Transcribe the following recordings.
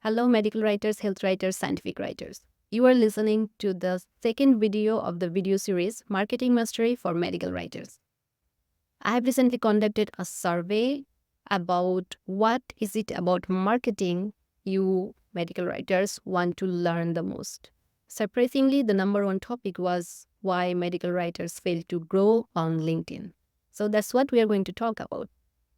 Hello, medical writers, health writers, scientific writers. You are listening to the second video of the video series Marketing Mastery for Medical Writers. I have recently conducted a survey about what is it about marketing you medical writers want to learn the most. Surprisingly, the number one topic was why medical writers fail to grow on LinkedIn. So that's what we are going to talk about.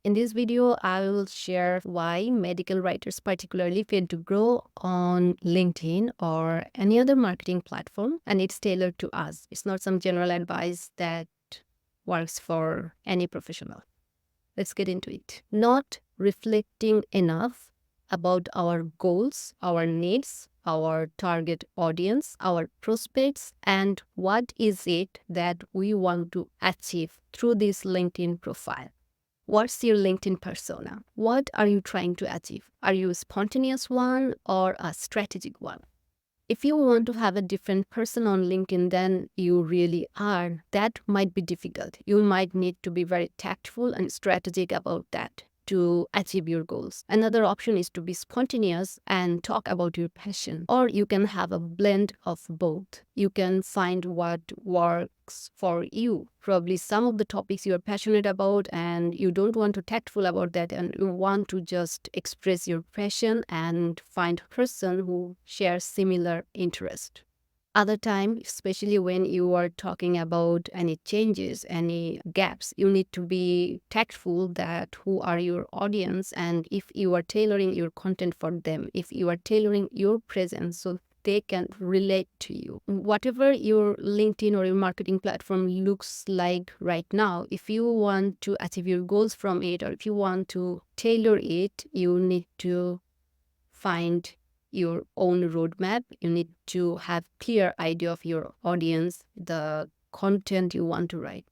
In this video, I will share why medical writers particularly fail to grow on LinkedIn or any other marketing platform, and it's tailored to us. It's not some general advice that works for any professional. Let's get into it. Not reflecting enough about our goals, our needs, our target audience, our prospects, and what is it that we want to achieve through this LinkedIn profile. What's your LinkedIn persona? What are you trying to achieve? Are you a spontaneous one or a strategic one? If you want to have a different person on LinkedIn than you really are, that might be difficult. You might need to be very tactful and strategic about that to achieve your goals. Another option is to be spontaneous and talk about your passion. Or you can have a blend of both. You can find what works for you. Probably some of the topics you are passionate about and you don't want to tactful about that and you want to just express your passion and find a person who shares similar interest. Other time, especially when you are talking about any changes, any gaps, you need to be tactful that who are your audience and if you are tailoring your content for them, if you are tailoring your presence so they can relate to you. Whatever your LinkedIn or your marketing platform looks like right now, if you want to achieve your goals from it or if you want to tailor it, you need to find your own roadmap. You need to have clear idea of your audience, the content you want to write.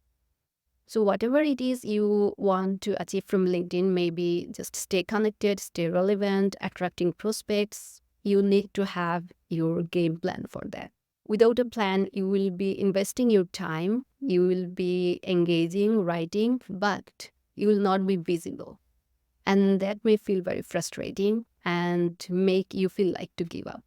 So whatever it is you want to achieve from LinkedIn, maybe just stay connected, stay relevant, attracting prospects, you need to have your game plan for that. Without a plan, you will be investing your time, you will be engaging, writing, but you will not be visible. And that may feel very frustrating and make you feel like to give up.